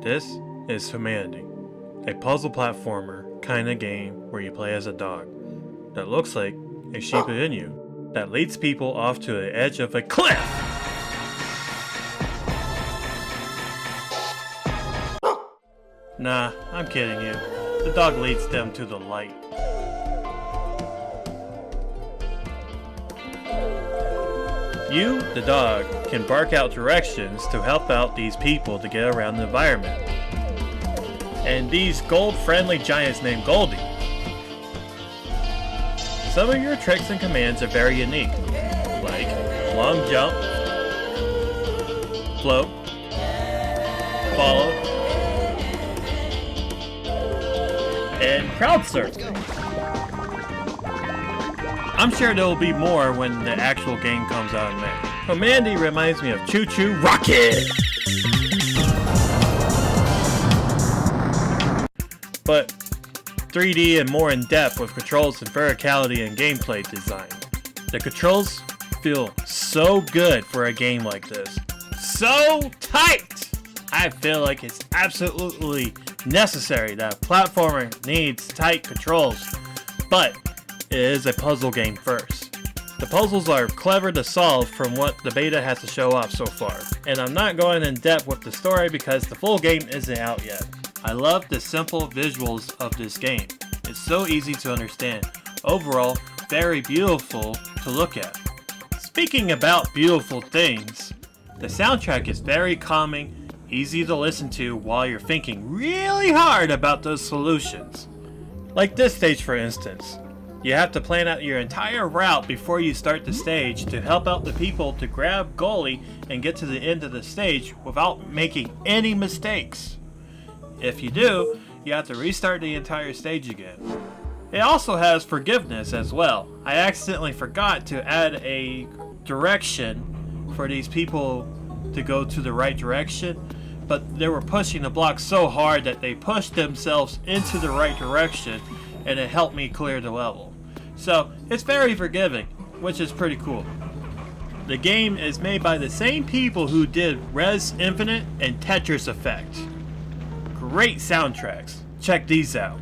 This is Humanity, a puzzle platformer kinda game where you play as a dog that looks like a Shiba Inu that leads people off to the edge of a cliff. Nah, I'm kidding you. The dog leads them to the light. You, the dog, can bark out directions to help out these people to get around the environment. And these gold-friendly giants named Goldy. Some of your tricks and commands are very unique, like long jump, float, follow, and crowd surfing. I'm sure there will be more when the actual game comes out in May. Humanity reminds me of Choo Choo Rocket! But 3D and more in depth with controls and verticality and gameplay design. The controls feel so good for a game like this. So tight! I feel like it's absolutely necessary that a platformer needs tight controls, but it is a puzzle game first. The puzzles are clever to solve from what the beta has to show off so far, and I'm not going in depth with the story because the full game isn't out yet. I love the simple visuals of this game. It's so easy to understand. Overall, very beautiful to look at. Speaking about beautiful things, the soundtrack is very calming, easy to listen to while you're thinking really hard about those solutions. Like this stage for instance. You have to plan out your entire route before you start the stage to help out the people to grab GOLDY and get to the end of the stage without making any mistakes. If you do, you have to restart the entire stage again. It also has forgiveness as well. I accidentally forgot to add a direction for these people to go to the right direction, but they were pushing the block so hard that they pushed themselves into the right direction and it helped me clear the level. So it's very forgiving, which is pretty cool. The game is made by the same people who did Res Infinite and Tetris Effect. Great soundtracks. Check these out.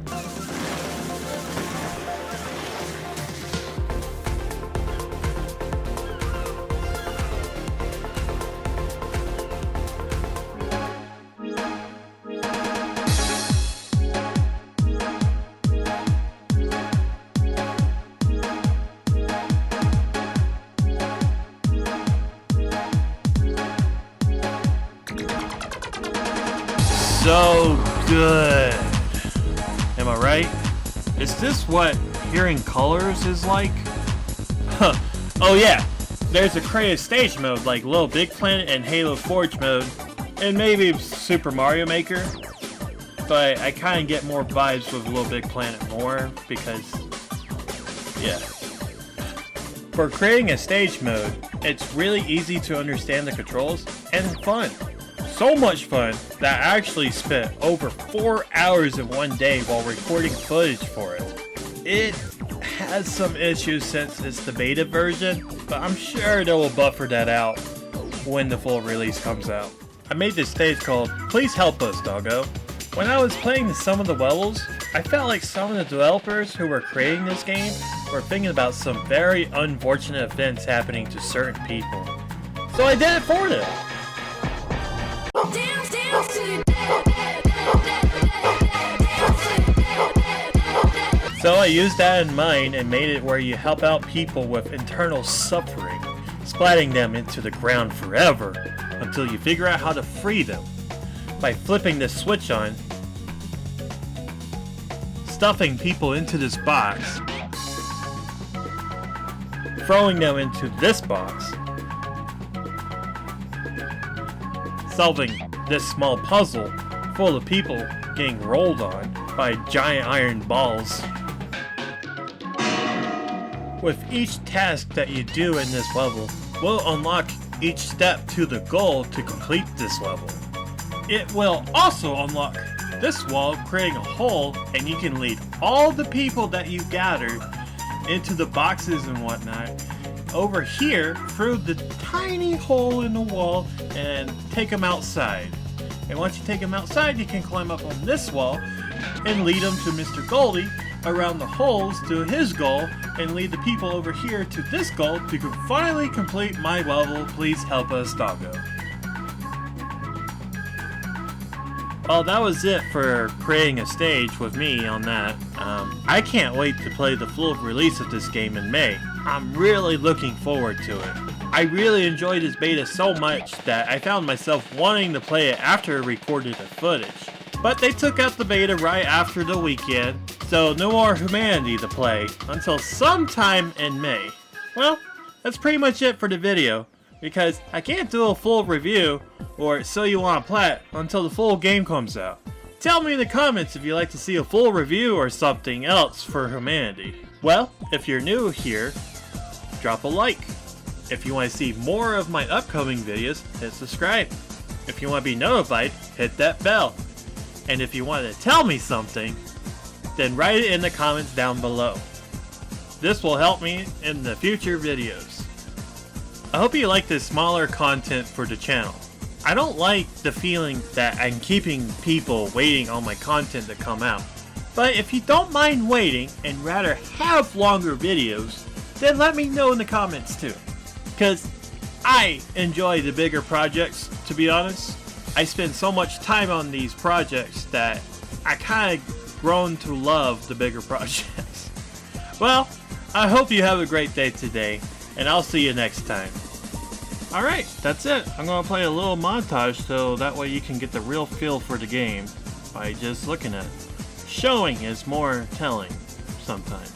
So good. Am I right? Is this what hearing colors is like? Huh. Oh yeah, there's a creative stage mode like Little Big Planet and Halo Forge mode, and maybe Super Mario Maker. But I kind of get more vibes with Little Big Planet more because, yeah. For creating a stage mode, it's really easy to understand the controls and fun. So much fun that I actually spent over 4 hours in one day while recording footage for it. It has some issues since it's the beta version, but I'm sure they will buffer that out when the full release comes out. I made this stage called Please Help Us, Dogo. When I was playing some of the levels, I felt like some of the developers who were creating this game were thinking about some very unfortunate events happening to certain people. So I did it for them. So I used that in mind and made it where you help out people with internal suffering, splatting them into the ground forever until you figure out how to free them by flipping the switch on, stuffing people into this box, throwing them into this box, solving this small puzzle full of people getting rolled on by giant iron balls. With each task that you do in this level, will unlock each step to the goal to complete this level. It will also unlock this wall, creating a hole, and you can lead all the people that you gathered into the boxes and whatnot over here through the tiny hole in the wall and take them outside. And once you take him outside, you can climb up on this wall and lead him to Mr. Goldie around the holes to his goal, and lead the people over here to this goal to finally complete my level. Please help us, Dogo. Well, that was it for creating a stage with me on that. I can't wait to play the full release of this game in May. I'm really looking forward to it. I really enjoyed this beta so much that I found myself wanting to play it after I recorded the footage. But they took out the beta right after the weekend, so no more Humanity to play until sometime in May. Well, that's pretty much it for the video, because I can't do a full review or So You Want to Plat until the full game comes out. Tell me in the comments if you'd like to see a full review or something else for Humanity. Well, if you're new here, drop a like. If you want to see more of my upcoming videos, hit subscribe. If you want to be notified, hit that bell. And if you want to tell me something, then write it in the comments down below. This will help me in the future videos. I hope you like this smaller content for the channel. I don't like the feeling that I'm keeping people waiting on my content to come out. But if you don't mind waiting and rather have longer videos, then let me know in the comments too. Because I enjoy the bigger projects, to be honest. I spend so much time on these projects that I kind of grown to love the bigger projects. Well, I hope you have a great day today, and I'll see you next time. Alright, that's it. I'm going to play a little montage so that way you can get the real feel for the game by just looking at it. Showing is more telling sometimes.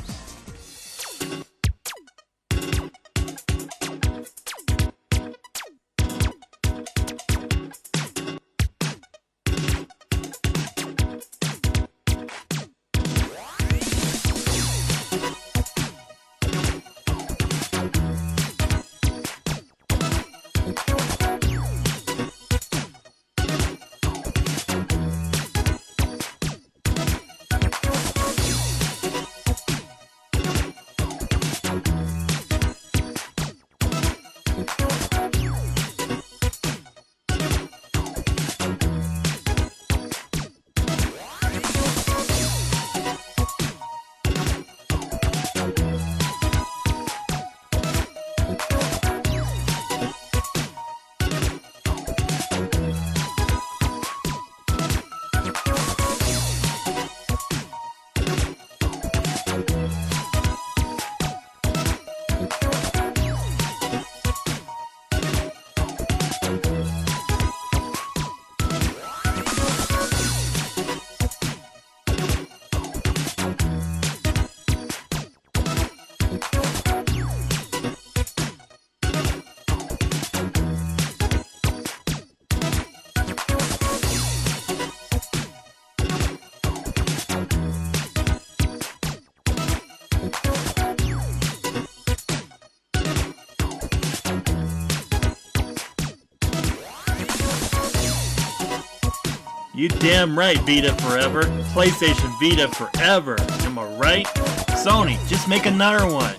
You damn right, Vita forever. PlayStation Vita forever. Am I right? Sony, just make another one.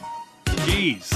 Jeez.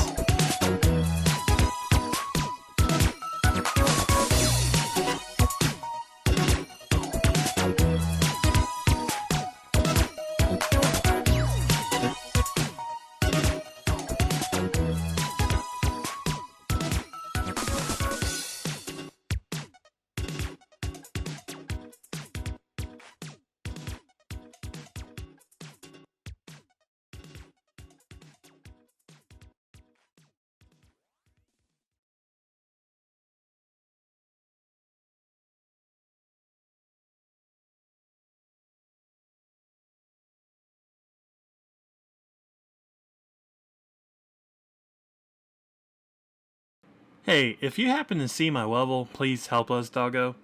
Hey, if you happen to see my level, please help us, Dogo.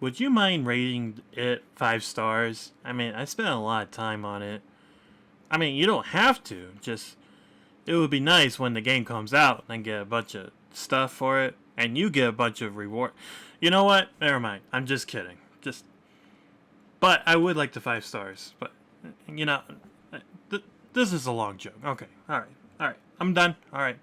Would you mind rating it 5 stars? I mean, I spent a lot of time on it. I mean, you don't have to, just... It would be nice when the game comes out and get a bunch of stuff for it, and you get a bunch of reward. You know what? Never mind. I'm just kidding. But I would like the 5 stars. But, you know, this is a long joke. Okay, alright. I'm done. Alright.